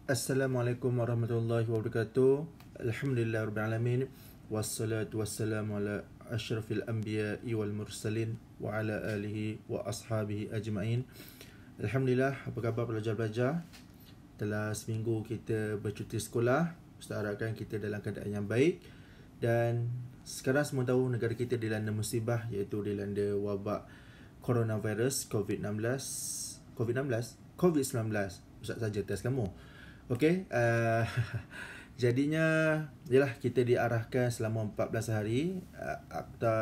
Assalamualaikum warahmatullahi wabarakatuh. Alhamdulillahirrahmanirrahim. Wassalatu wassalamu ala asyrafil anbiya'i wal mursalin wa ala alihi wa ashabihi ajma'in. Alhamdulillah, apa khabar pelajar-pelajar? Telah seminggu kita bercuti sekolah. Ustaz harapkan kita dalam keadaan yang baik. Dan sekarang semua tahu negara kita dilanda musibah, iaitu dilanda wabak coronavirus COVID-19. Ustaz saja test kamu. Okey, jadinya yalah kita diarahkan selama 14 hari akta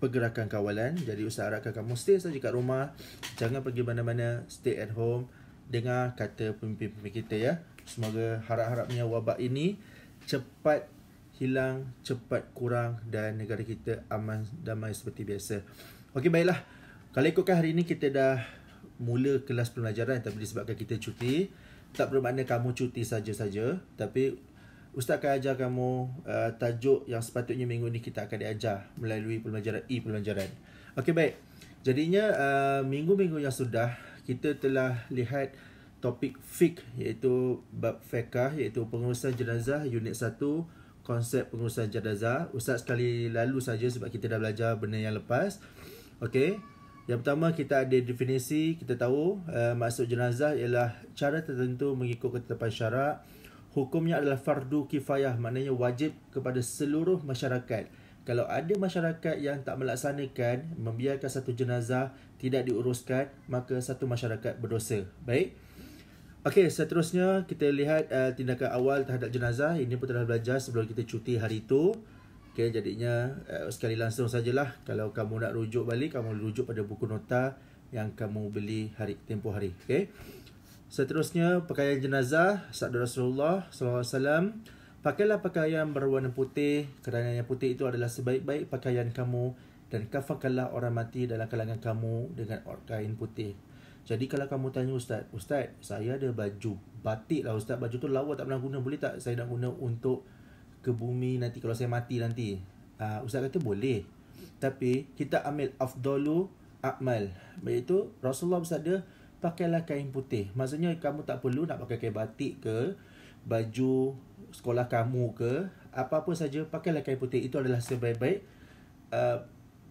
pergerakan kawalan. Jadi Ustaz harapkan kamu stay saja kat rumah, jangan pergi mana-mana, stay at home, dengar kata pemimpin-pemimpin kita ya. Semoga harap-harapnya wabak ini cepat hilang, cepat kurang dan negara kita aman damai seperti biasa. Okey, baiklah. Kalau ikutkan hari ini kita dah mula kelas pembelajaran, tapi disebabkan kita cuti, tak bermakna kamu cuti saja-saja, tapi Ustaz akan ajar kamu tajuk yang sepatutnya minggu ni kita akan diajar melalui pembelajaran e-pembelajaran. Okey, baik. Jadinya minggu-minggu yang sudah kita telah lihat topik fiqh, iaitu bab fiqh, iaitu pengurusan jenazah unit 1, konsep pengurusan jenazah. Ustaz sekali lalu saja sebab kita dah belajar benda yang lepas. Okey. Yang pertama, kita ada definisi. Kita tahu maksud jenazah ialah cara tertentu mengikut ketetapan syarak. Hukumnya adalah fardu kifayah, maknanya wajib kepada seluruh masyarakat. Kalau ada masyarakat yang tak melaksanakan, membiarkan satu jenazah tidak diuruskan, maka satu masyarakat berdosa. Baik. Okey, seterusnya kita lihat tindakan awal terhadap jenazah. Ini pun telah belajar sebelum kita cuti hari itu. Okay, jadinya sekali langsung sajalah. Kalau kamu nak rujuk balik, kamu rujuk pada buku nota yang kamu beli tempoh hari. Okay. Seterusnya, pakaian jenazah. Sabda Rasulullah SAW, pakailah pakaian berwarna putih, kerana yang putih itu adalah sebaik-baik pakaian kamu, dan kafankanlah orang mati dalam kalangan kamu dengan kain putih. Jadi kalau kamu tanya Ustaz, saya ada baju batik lah Ustaz, baju tu lawa tak pernah guna, boleh tak saya nak guna untuk ke bumi nanti kalau saya mati nanti? Ustaz kata boleh, tapi kita ambil afdalu a'mal, iaitu Rasulullah bersabda pakailah kain putih. Maksudnya kamu tak perlu nak pakai kain batik ke, baju sekolah kamu ke, apa-apa saja, pakailah kain putih. Itu adalah sebaik-baik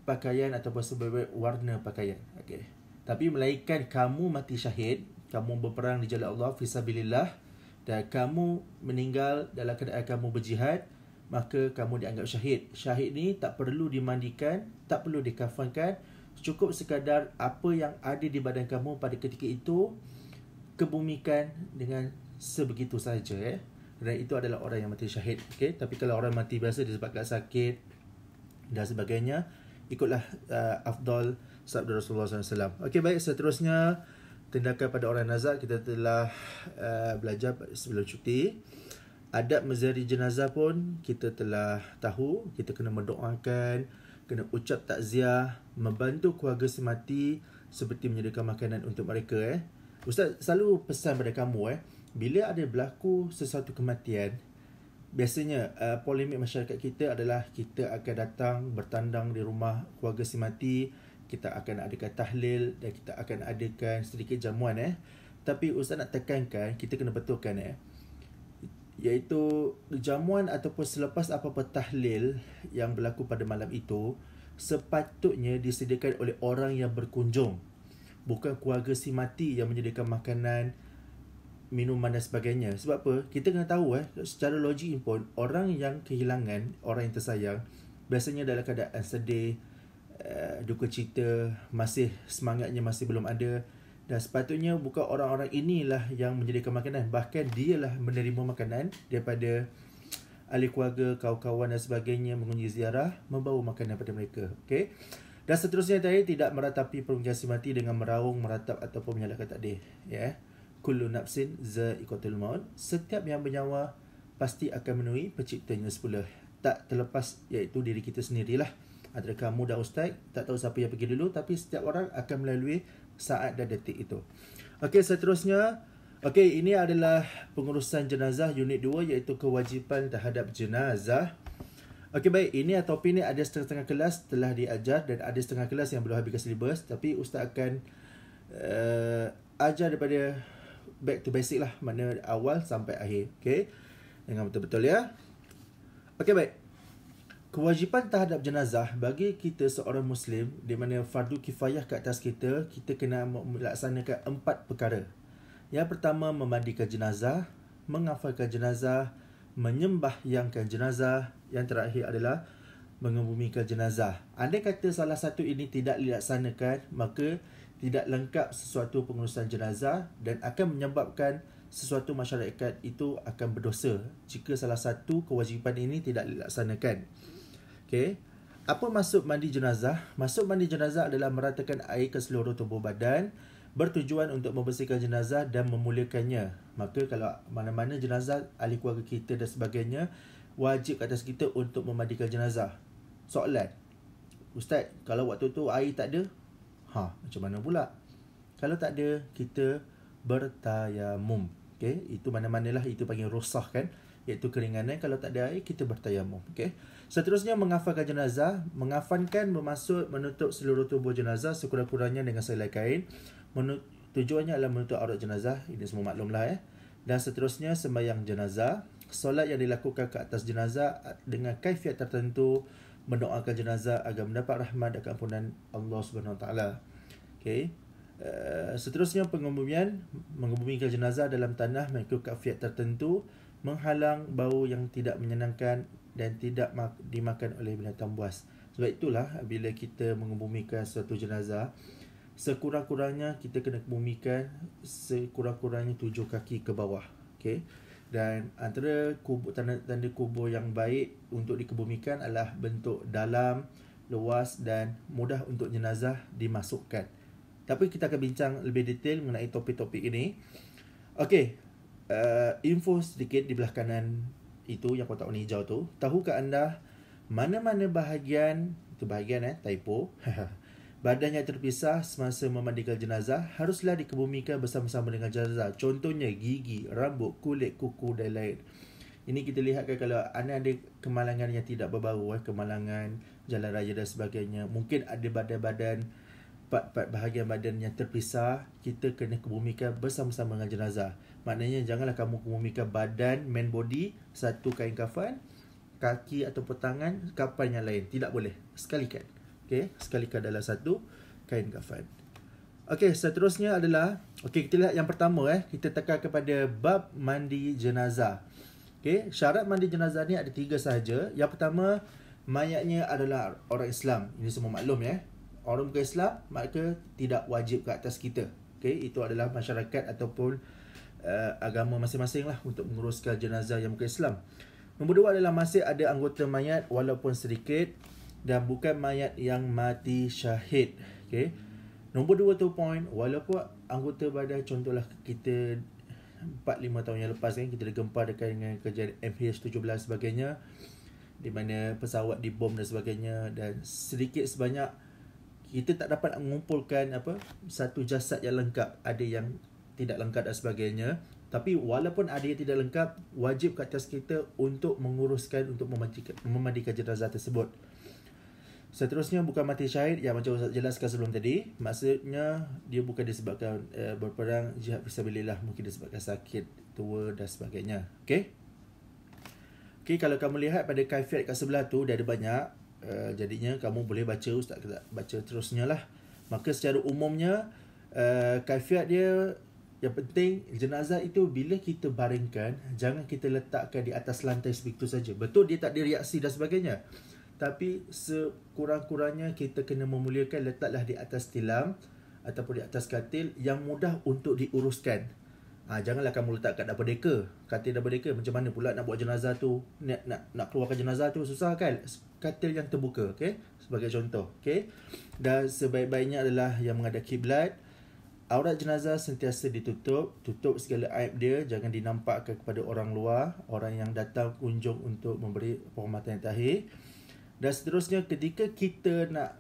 pakaian ataupun sebaik-baik warna pakaian. Okay. Tapi melainkan kamu mati syahid, kamu berperang di jalan Allah fisabilillah, dan kamu meninggal dalam keadaan kamu berjihad, maka kamu dianggap syahid. Syahid ni tak perlu dimandikan, tak perlu dikafankan, cukup sekadar apa yang ada di badan kamu pada ketika itu kebumikan dengan sebegitu saja dan itu adalah orang yang mati syahid. Okay? Tapi kalau orang mati biasa disebabkan sakit dan sebagainya, ikutlah afdal sabda Rasulullah SAW. Okey, baik. Seterusnya, tindakan pada orang nazar. Kita telah belajar sebelum cuti. Adab menziyarati jenazah pun kita telah tahu. Kita kena mendoakan, kena ucap takziah, membantu keluarga semati seperti menyediakan makanan untuk mereka. Ustaz selalu pesan pada kamu bila ada berlaku sesuatu kematian, biasanya polemik masyarakat kita adalah kita akan datang bertandang di rumah keluarga semati, kita akan adakan tahlil dan kita akan adakan sedikit jamuan. Tapi Ustaz nak tekankan, kita kena betulkan iaitu jamuan ataupun selepas apa-apa tahlil yang berlaku pada malam itu sepatutnya disediakan oleh orang yang berkunjung, bukan keluarga si mati yang menyediakan makanan, minuman dan sebagainya. Sebab apa? Kita kena tahu secara logik pun, orang yang kehilangan orang yang tersayang biasanya dalam keadaan sedih, duka cita, masih semangatnya masih belum ada, dan sepatutnya bukan orang-orang inilah yang menyediakan makanan, bahkan dialah menerima makanan daripada ahli keluarga, kawan-kawan dan sebagainya, mengunjungi ziarah, membawa makanan pada mereka. Okey. Dan seterusnya tadi, tidak meratapi permukaan si mati dengan meraung, meratap ataupun menyalahkan takdir. Kullu nafsin za'iqatul maut. Setiap yang bernyawa pasti akan menemui penciptanya semula. Tak terlepas iaitu diri kita sendirilah. Antara kamu dan Ustaz, tak tahu siapa yang pergi dulu, tapi setiap orang akan melalui saat dan detik itu. Okey, seterusnya. Okey, ini adalah pengurusan jenazah unit 2, iaitu kewajipan terhadap jenazah. Okey, baik. Ini topik ni ada setengah-setengah kelas telah diajar dan ada setengah kelas yang belum habiskan silibus. Tapi Ustaz akan ajar daripada back to basic lah, mana awal sampai akhir. Okay, dengan betul-betul ya. Okay, baik. Kewajipan terhadap jenazah bagi kita seorang Muslim, di mana fardu kifayah ke atas kita, kita kena melaksanakan 4 perkara. Yang pertama, memandikan jenazah, mengafalkan jenazah, menyembahyangkan jenazah. Yang terakhir adalah mengebumikan jenazah. Andai kata salah satu ini tidak dilaksanakan, maka tidak lengkap sesuatu pengurusan jenazah dan akan menyebabkan sesuatu masyarakat itu akan berdosa jika salah satu kewajipan ini tidak dilaksanakan. Okay. Apa maksud mandi jenazah? Maksud mandi jenazah adalah meratakan air ke seluruh tubuh badan, bertujuan untuk membersihkan jenazah dan memuliakannya. Maka kalau mana-mana jenazah ahli keluarga kita dan sebagainya, wajib atas kita untuk memandikan jenazah. Soalan, Ustaz, kalau waktu tu air tak ada, macam mana pula? Kalau tak ada, kita bertayamum. Okay? Itu mana-manalah, itu panggil rusah kan, iaitu keringanan. Kalau tak ada air, kita bertayamum. Okay? Seterusnya, mengafalkan jenazah. Mengafankan bermaksud menutup seluruh tubuh jenazah sekurang-kurangnya dengan selai kain. Tujuannya adalah menutup aurat jenazah. Ini semua maklumlah. Dan seterusnya, sembahyang jenazah. Solat yang dilakukan ke atas jenazah dengan kaifiat tertentu, mendoakan jenazah agar mendapat rahmat dan keampunan Allah SWT. Okay. Seterusnya, mengebumikan jenazah dalam tanah mengikut kaifiat tertentu, menghalang bau yang tidak menyenangkan dan tidak dimakan oleh binatang buas. Sebab itulah bila kita mengebumikan suatu jenazah, sekurang-kurangnya kita kena kebumikan sekurang-kurangnya 7 kaki ke bawah. Okay? Dan antara tanda kubur yang baik untuk dikebumikan adalah bentuk dalam, luas dan mudah untuk jenazah dimasukkan. Tapi kita akan bincang lebih detail mengenai topik-topik ini. Okey, info sedikit di belah kanan itu yang kotak warna hijau tu. Tahukah anda mana-mana bahagian, itu bahagian typo, badan yang terpisah semasa memandikan jenazah haruslah dikebumikan bersama-sama dengan jenazah. Contohnya gigi, rambut, kulit, kuku dan lain. Ini kita lihatkan kalau anda ada kemalangan yang tidak berbau, kemalangan jalan raya dan sebagainya. Mungkin ada badan-badan, part-part bahagian badan yang terpisah, kita kena kebumikan bersama-sama dengan jenazah. Maknanya janganlah kamu kebumikan badan, main body, satu kain kafan, kaki ataupun tangan, kafan yang lain. Tidak boleh. Sekalikan. Okay, sekalikan dalam satu kain kafan. Okey, seterusnya adalah, kita lihat yang pertama kita tekan kepada bab mandi jenazah. Okey, syarat mandi jenazah ni ada 3 sahaja. Yang pertama, mayatnya adalah orang Islam. Ini semua maklum Orang bukan Islam, maka tidak wajib ke atas kita. Okey, itu adalah masyarakat ataupun agama masing-masing lah untuk menguruskan jenazah yang bukan Islam. Nombor 2 adalah masih ada anggota mayat walaupun sedikit dan bukan mayat yang mati syahid. Okay. Nombor 2 tu point, walaupun anggota badan, contohlah kita 4-5 tahun yang lepas kita ada gempa dekat dengan kejadian MH17 sebagainya, di mana pesawat dibom dan sebagainya, dan sedikit sebanyak kita tak dapat mengumpulkan satu jasad yang lengkap, ada yang tidak lengkap dan sebagainya. Tapi walaupun ada yang tidak lengkap, wajib ke atas kita untuk menguruskan, untuk memandikan jenazah tersebut. Seterusnya, bukan mati syahid yang macam Ustaz jelaskan sebelum tadi. Maksudnya dia bukan disebabkan berperang jihad fisabilillah, mungkin disebabkan sakit, tua dan sebagainya. Okey, kalau kamu lihat pada kaifiat kat sebelah tu, dia ada banyak. Jadinya kamu boleh baca, Ustaz baca terusnya lah. Maka secara umumnya kaifiat dia, yang penting jenazah itu bila kita baringkan, jangan kita letakkan di atas lantai sebegitu saja. Betul dia tak ada reaksi dan sebagainya, tapi sekurang-kurangnya kita kena memuliakan, letaklah di atas tilam ataupun di atas katil yang mudah untuk diuruskan. Janganlah kamu letak kat double decker. Katil double decker, macam mana pula nak buat jenazah tu, nak keluarkan jenazah tu, susah kan? Katil yang terbuka, sebagai contoh. Dan sebaik-baiknya adalah yang menghadap kiblat. Aurat jenazah sentiasa ditutup, tutup segala aib dia, jangan dinampakkan kepada orang luar, orang yang datang kunjung untuk memberi penghormatan yang terakhir. Dan seterusnya, ketika kita nak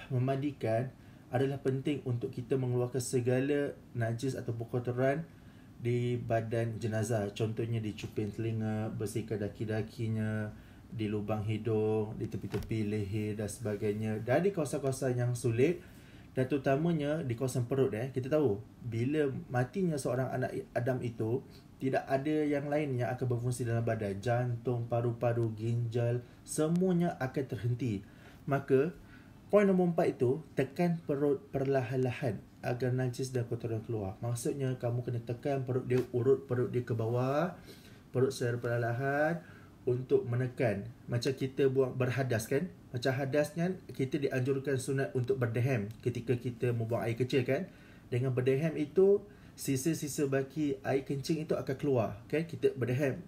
memandikan, adalah penting untuk kita mengeluarkan segala najis atau kotoran di badan jenazah. Contohnya dicupin telinga, bersihkan daki-dakinya, di lubang hidung, di tepi-tepi leher dan sebagainya. Dan di kawasan-kawasan yang sulit, Dan terutamanya di kawasan perut. Kita tahu bila matinya seorang anak Adam itu, tidak ada yang lain yang akan berfungsi dalam badan. Jantung, paru-paru, ginjal, semuanya akan terhenti. Maka poin nombor 4 itu, tekan perut perlahan-lahan agar najis dan kotoran keluar. Maksudnya kamu kena tekan perut dia, urut perut dia ke bawah, perut secara perlahan untuk menekan. Macam kita buat berhadas kan, macam hadas kan, kita dianjurkan sunat untuk berdehem ketika kita membuang air kecil kan. Dengan berdehem itu, sisa-sisa baki air kencing itu akan keluar kan. Kita berdehem,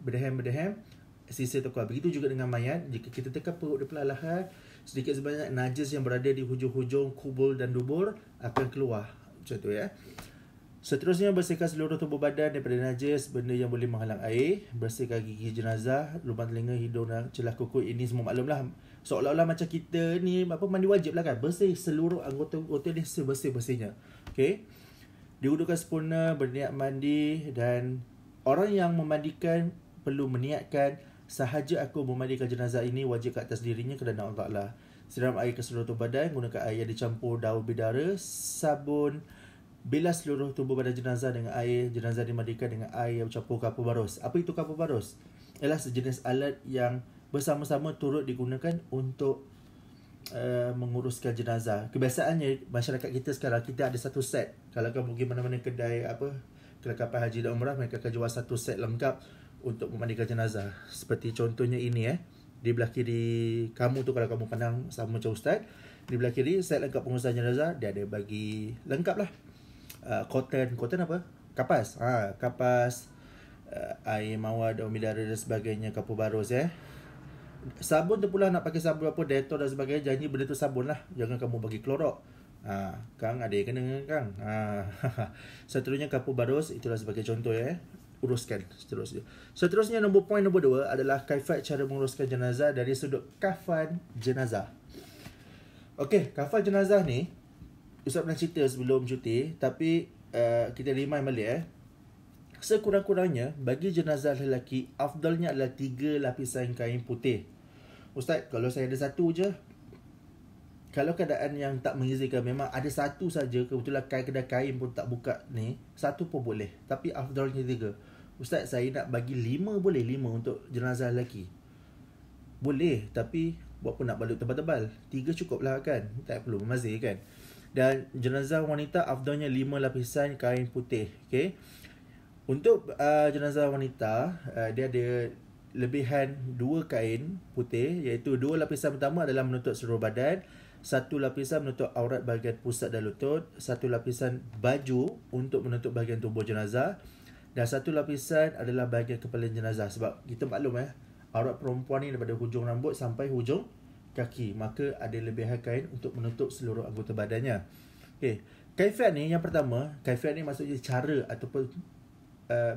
sisa itu keluar. Begitu juga dengan mayat, jika kita tekan perut dia perlahan, sedikit sebanyak najis yang berada di hujung-hujung kubul dan dubur akan keluar. Macam tu ya. Seterusnya, bersihkan seluruh tubuh badan daripada najis, benda yang boleh menghalang air. Bersihkan gigi jenazah, lubang telinga, hidung dan celah kuku. Ini semua maklumlah, seolah-olah macam kita ni mandi wajib lah kan. Bersih seluruh anggota ni sebersih-bersihnya. Okay. Diudukkan sempurna, berniat mandi, dan orang yang memandikan perlu meniatkan, sahaja aku memandikan jenazah ini wajib ke atas dirinya kerana Allah Ta'ala. Siram air ke seluruh tubuh badan, gunakan air yang dicampur daun bidara, sabun. Bilas seluruh tubuh badan jenazah dengan air. Jenazah dimandikan dengan air yang bercampur kapur barus. Apa itu kapur barus? Ialah sejenis alat yang bersama-sama turut digunakan untuk menguruskan jenazah. Kebiasaannya masyarakat kita sekarang, kita ada satu set. Kalau kamu pergi mana-mana kedai kelengkapan haji dan umrah, mereka akan jual satu set lengkap untuk memandikan jenazah. Seperti contohnya ini di belah kiri kamu tu, kalau kamu pandang sama macam ustaz, di belah kiri set lengkap pengurusan jenazah, dia ada bagi lengkap lah. Cotton apa? Kapas. Kapas, air mawar, daun bidara dan sebagainya, kapur barus Sabun tu pula, nak pakai sabun apa, Dettol dan sebagainya, janji benda tu sabun lah. Jangan kamu bagi klorok. Kang ada yang kena Kang. Seterusnya kapur barus, itulah sebagai contoh uruskan seterusnya. Seterusnya, poin nombor 2 adalah kaifat cara menguruskan jenazah dari sudut kafan jenazah. Okey, kafan jenazah ni Ustaz pernah cerita sebelum cuti, tapi kita remind balik Sekurang-kurangnya bagi jenazah lelaki, afdalnya adalah 3 lapisan kain putih. Ustaz, kalau saya ada satu je, kalau keadaan yang tak mengizinkan, memang ada satu saja, kebetulan kedai kain pun tak buka ni, satu pun boleh. Tapi afdalnya 3. Ustaz, saya nak bagi 5, boleh 5 untuk jenazah lelaki? Boleh, tapi buat apa nak balut tebal-tebal? 3 cukup lah kan, tak perlu memazir kan. Dan jenazah wanita afdalnya 5 lapisan kain putih. Okay. Untuk jenazah wanita, dia ada lebihan 2 kain putih, iaitu 2 lapisan pertama adalah menutup seluruh badan, 1 lapisan menutup aurat bahagian pusat dan lutut, 1 lapisan baju untuk menutup bahagian tubuh jenazah, dan 1 lapisan adalah bahagian kepala jenazah. Sebab kita maklum aurat perempuan ni daripada hujung rambut sampai hujung kaki, maka ada lebihan kain untuk menutup seluruh anggota badannya. Okay. Kaifat ni, yang pertama, kaifat ni maksudnya cara ataupun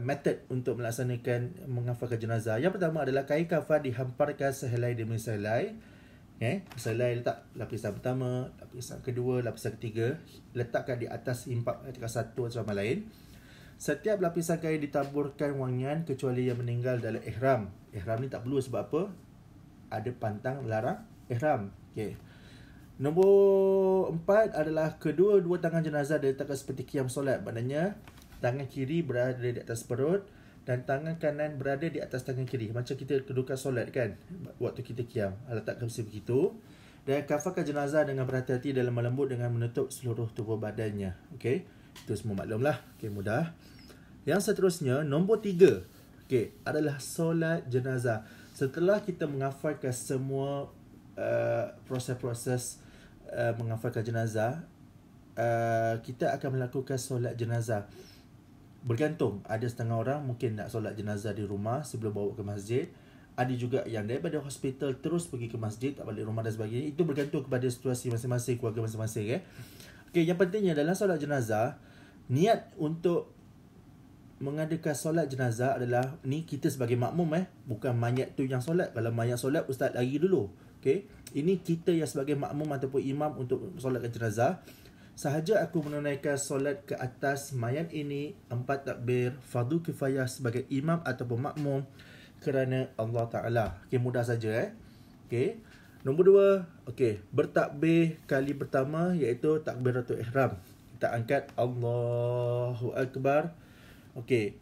method untuk melaksanakan menghafalkan jenazah. Yang pertama adalah kain kafan dihamparkan sehelai demi sehelai. Sehelai letak lapisan pertama, lapisan kedua, lapisan ketiga, letakkan di atas impak satu sama lain. Setiap lapisan kain ditaburkan wangian kecuali yang meninggal dalam ihram. Ihram ni tak perlu, sebab apa? Ada pantang larang ihram. Okay. Nombor 4 adalah kedua-dua tangan jenazah diletakkan seperti qiyam solat. Maknanya tangan kiri berada di atas perut dan tangan kanan berada di atas tangan kiri. Macam kita kedudukan solat kan, waktu kita qiyam, letakkan seperti begitu. Dan kafankan jenazah dengan berhati-hati dalam melembut dengan menutup seluruh tubuh badannya. Okey, itu semua maklum lah. Okey, mudah. Yang seterusnya, nombor 3, okey, adalah solat jenazah. Setelah kita menghafalkan semua proses-proses menghafalkan jenazah, kita akan melakukan solat jenazah. Bergantung, ada setengah orang mungkin nak solat jenazah di rumah sebelum bawa ke masjid. Ada juga yang daripada hospital terus pergi ke masjid, tak balik rumah dan sebagainya. Itu bergantung kepada situasi masing-masing, keluarga masing-masing. Okey, yang pentingnya dalam solat jenazah, niat untuk mengadakan solat jenazah adalah ni kita sebagai makmum, bukan mayat tu yang solat. Kalau mayat solat, ustaz lari dulu. Okey, ini kita yang sebagai makmum ataupun imam untuk solatkan jenazah. Sahaja aku menunaikan solat ke atas mayat ini 4 takbir, fardu kifayah sebagai imam ataupun makmum kerana Allah Ta'ala. Okey, mudah saja. Okey. Nombor 2, okey, bertakbir kali pertama iaitu takbiratul ihram. Kita angkat Allahu Akbar. Okey.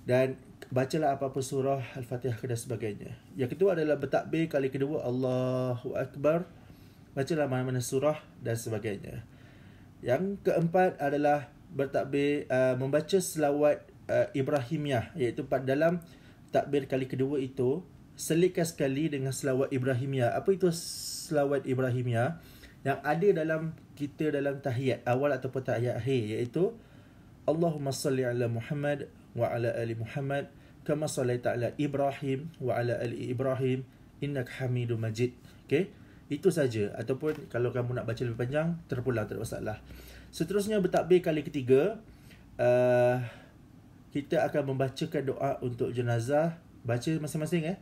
Dan bacalah apa-apa surah Al-Fatihah dan sebagainya. Yang kedua adalah bertakbir kali kedua Allahu Akbar. Bacalah mana-mana surah dan sebagainya. Yang keempat adalah bertakbir membaca selawat Ibrahimiyah, iaitu dalam takbir kali kedua itu selitkan sekali dengan selawat Ibrahimiyah. Apa itu selawat Ibrahimiyah? Yang ada dalam kita dalam tahiyat awal ataupun tahiyat akhir, iaitu Allahumma salli ala Muhammad wa ala ali Muhammad kama sallaita ala Ibrahim wa ala ali Ibrahim innaka Hamidum Majid. Okey, itu saja. Ataupun kalau kamu nak baca lebih panjang, terpulang, tak ada masalah. Seterusnya bertakbir kali ketiga, kita akan membacakan doa untuk jenazah. Baca masing-masing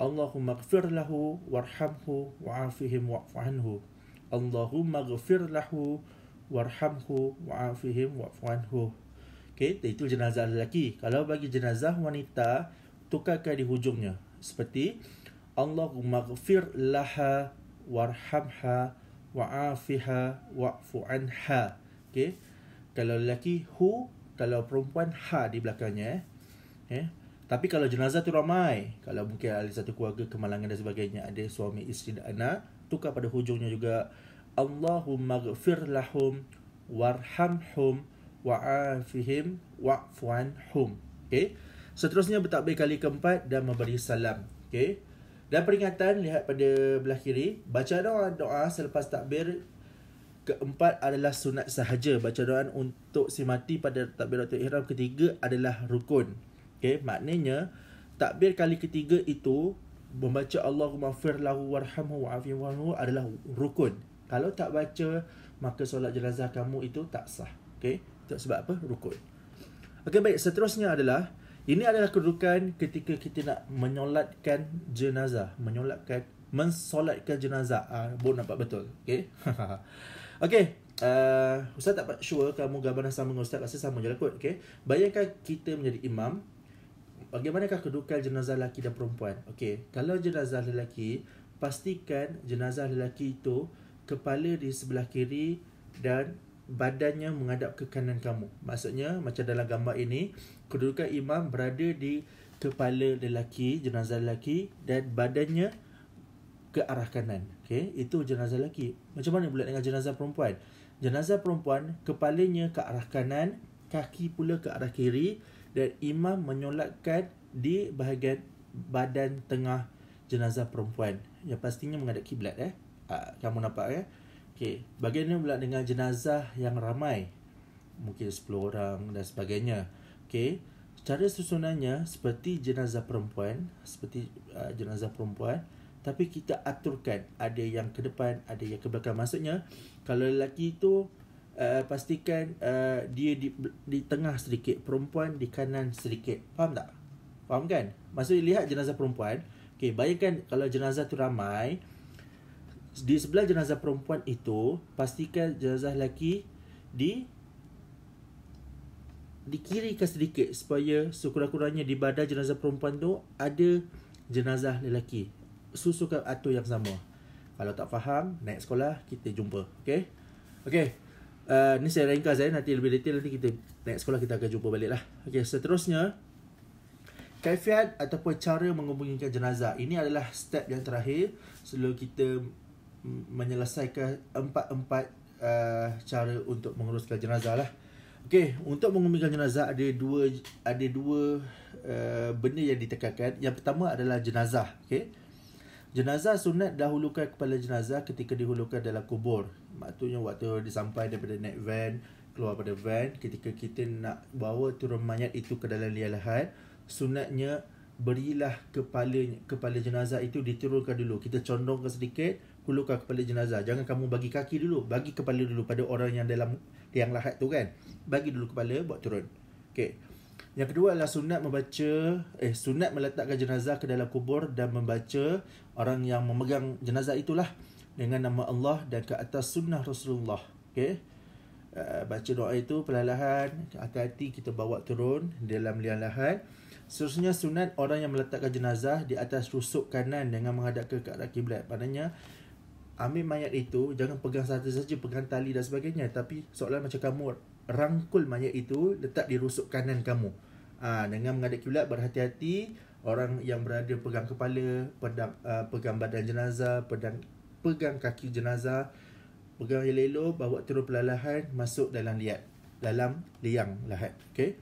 Allahumma ghfir lahu warhamhu wa'afihim wa'fu anhu. Allahumma ghfir lahu warhamhu wa'afihim wa'fu anhu. Okey, itu jenazah lelaki. Kalau bagi jenazah wanita, tukarkan di hujungnya. Seperti Allahumma ghfir laha warhamha wa'afiha wa'fu anha. Okey. Kalau lelaki hu, kalau perempuan ha di belakangnya. Tapi kalau jenazah tu ramai, kalau mungkin ada satu keluarga kemalangan dan sebagainya, ada suami, isteri dan anak, tukar pada hujungnya juga Allahumma ghfir lahum warhamhum wa'afihim wa'fu anhum. Okey. Seterusnya bertakbir kali keempat dan memberi salam. Okey. Dan peringatan, lihat pada belah kiri, baca doa selepas takbir keempat adalah sunat sahaja. Baca doa untuk si mati pada takbiratul ihram ketiga adalah rukun. Okey, maknanya takbir kali ketiga itu membaca Allahumma fir lahu warhamhu wa'afihim wa'anhu adalah rukun. Kalau tak baca, maka solat jenazah kamu itu tak sah. Okey, itu sebab apa? Rukun. Okey, baik, seterusnya adalah ini adalah kedudukan ketika kita nak menyolatkan jenazah, mensolatkan jenazah. Boleh nampak betul. Okey. Okey, Ustaz tak sure kamu gambaran sama dengan Ustaz, rasa sama je lah kot. Okey, bayangkan kita menjadi imam. Bagaimanakah kedudukan jenazah lelaki dan perempuan? Okey, kalau jenazah lelaki, pastikan jenazah lelaki itu kepala di sebelah kiri dan badannya menghadap ke kanan kamu. Maksudnya macam dalam gambar ini, kedudukan imam berada di kepala lelaki, jenazah lelaki, dan badannya ke arah kanan. Okey, itu jenazah lelaki. Macam mana pula dengan jenazah perempuan? Jenazah perempuan kepalanya ke arah kanan, kaki pula ke arah kiri, dan imam menyolatkan di bahagian badan tengah jenazah perempuan yang pastinya menghadap kiblat. Kamu nampak Okey, bagaimana pula dengan jenazah yang ramai, mungkin 10 orang dan sebagainya. Okey, cara susunannya seperti jenazah perempuan, tapi kita aturkan, ada yang ke depan, ada yang ke belakang. Maksudnya kalau lelaki itu pastikan dia di tengah sedikit, perempuan di kanan sedikit. Faham tak? Faham kan? Maksudnya lihat jenazah perempuan. Okey, bayangkan kalau jenazah tu ramai, di sebelah jenazah perempuan itu pastikan jenazah lelaki di kirikan sedikit, supaya sekurang-kurangnya di badan jenazah perempuan tu ada jenazah lelaki. Susukan atur yang sama. Kalau tak faham, naik sekolah kita jumpa. Okey. Ni saya ringkas nanti lebih detail nanti kita naik sekolah kita akan jumpa balik lah. Okey, seterusnya kaifiat ataupun cara menghubungikan jenazah. Ini adalah step yang terakhir sebelum kita menyelesaikan empat cara untuk menguruskan jenazah lah. Okey, untuk menghubungikan jenazah ada dua benda yang ditekankan. Yang pertama adalah jenazah. Okey, jenazah sunat dahulukan kepala jenazah ketika dihulurkan dalam kubur. Maksudnya waktu disampai daripada naik van, keluar pada van, ketika kita nak bawa turun mayat itu ke dalam liang lahat, sunatnya berilah kepala jenazah itu diturunkan dulu. Kita condongkan sedikit, hulurkan kepala jenazah. Jangan kamu bagi kaki dulu, bagi kepala dulu pada orang yang dalam liang lahat tu kan. Bagi dulu kepala, buat turun. Okey. Yang kedua adalah sunat meletakkan jenazah ke dalam kubur dan membaca, orang yang memegang jenazah itulah, dengan nama Allah dan ke atas sunnah Rasulullah. Okey. Baca doa itu perlahan, hati-hati kita bawa turun dalam liang lahat. Seterusnya sunat orang yang meletakkan jenazah di atas rusuk kanan dengan menghadap ke arah kiblat. Maknanya ambil mayat itu, jangan pegang satu saja, pegang tali dan sebagainya, tapi seolah macam kamu rangkul mayat itu, letak di rusuk kanan kamu. Dengan menghadap kiblat, berhati-hati. Orang yang berada pegang kepala, pegang badan jenazah, pegang kaki jenazah, pegang elok-elok, bawa turun perlahan masuk dalam liang lahat. Okey.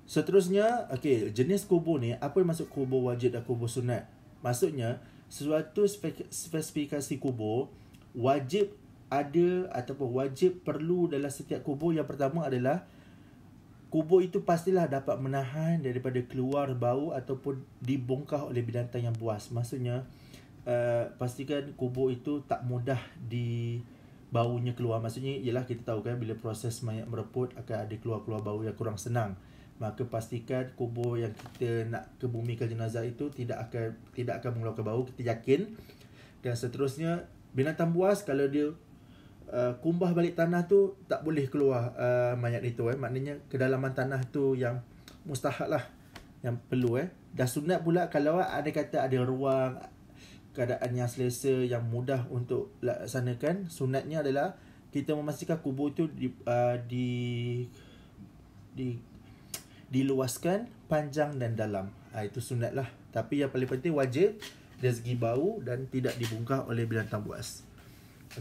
Seterusnya, jenis kubur ni, apa yang masuk kubur wajib dan kubur sunat? Maksudnya, sesuatu spesifikasi kubur wajib ada ataupun wajib perlu dalam setiap kubur. Yang pertama adalah kubur itu pastilah dapat menahan daripada keluar bau ataupun dibongkar oleh binatang yang buas. Maksudnya, pastikan kubur itu tak mudah baunya keluar. Maksudnya ialah kita tahu kan, bila proses mayat mereput akan ada keluar bau yang kurang senang. Maka pastikan kubur yang kita nak kebumikan jenazah itu tidak akan mengeluarkan bau, kita yakin. Dan seterusnya, binatang buas kalau dia kumbah balik tanah tu, tak boleh keluar mayat itu. Maknanya kedalaman tanah tu yang mustahak lah, yang perlu. Dan sunat pula, kalau ada kata ada ruang, keadaan yang selesa, yang mudah untuk laksanakan, sunatnya adalah kita memastikan kubur tu diluaskan panjang dan dalam. Itu sunat lah. Tapi yang paling penting wajib dari segi bau dan tidak dibongkar oleh binatang buas.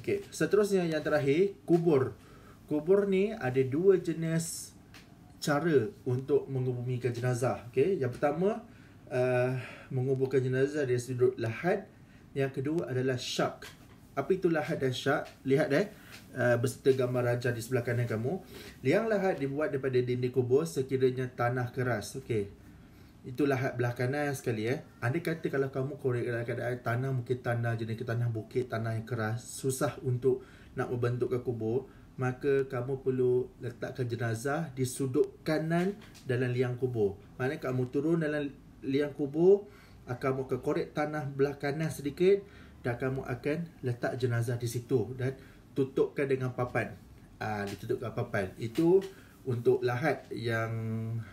Okey, seterusnya yang terakhir, kubur. Kubur ni ada dua jenis cara untuk mengebumikan jenazah. Okey, yang pertama menguburkan jenazah dari sudut lahad. Yang kedua adalah syak. Apa itu lahad dan syak? Lihat beserta gambar raja di sebelah kanan kamu. Liang lahad dibuat daripada dinding kubur sekiranya tanah keras. Okey, itu lahad belah kanan sekali. Andai kata kalau kamu korek dalam keadaan tanah, mungkin tanah jenis tanah bukit, tanah yang keras, susah untuk nak membentukkan kubur, maka kamu perlu letakkan jenazah di sudut kanan dalam liang kubur. Maknanya kamu turun dalam liang kubur, kamu akan korek tanah belah kanan sedikit, dan kamu akan letak jenazah di situ dan tutupkan dengan papan. Ditutupkan papan. Itu untuk lahad yang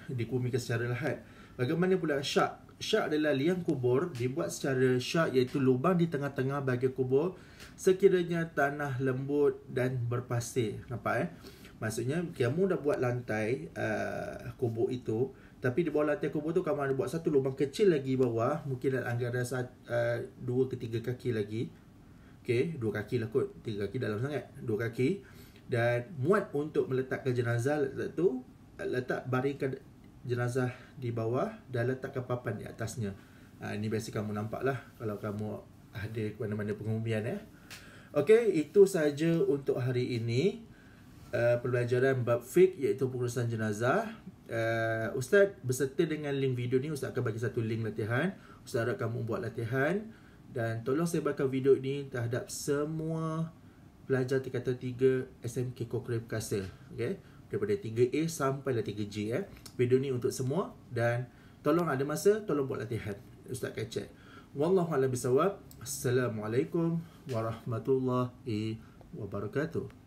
dikumikan secara lahad. Bagaimana pula syak? Syak adalah liang kubur dibuat secara syak, iaitu lubang di tengah-tengah bahagian kubur sekiranya tanah lembut dan berpasir. Nampak Maksudnya kamu dah buat lantai kubur itu, tapi di bawah lantai kubur tu kamu ada buat satu lubang kecil lagi bawah, mungkin anggaran 2 ke 3 kaki lagi. Okey, 2 kaki lah kot, 3 kaki dalam sangat, 2 kaki. Dan muat untuk meletakkan jenazah tu, baringkan jenazah di bawah dan letakkan papan di atasnya. Ini biasa kamu nampak lah kalau kamu ada ke mana-mana pengumian. Okey, itu saja untuk hari ini. Pembelajaran bab fiqh iaitu pengurusan jenazah. Ustaz beserta dengan link video ni, Ustaz akan bagi satu link latihan. Ustaz harap kamu buat latihan dan tolong sebarkan video ini terhadap semua pelajar tingkatan 3 SMK Kokrel Perkasa. Okey, daripada 3A sampai 3G. Video ni untuk semua dan tolong ada masa tolong buat latihan. Ustaz akan check. Wallahu a'lam bisawab. Assalamualaikum warahmatullahi wabarakatuh.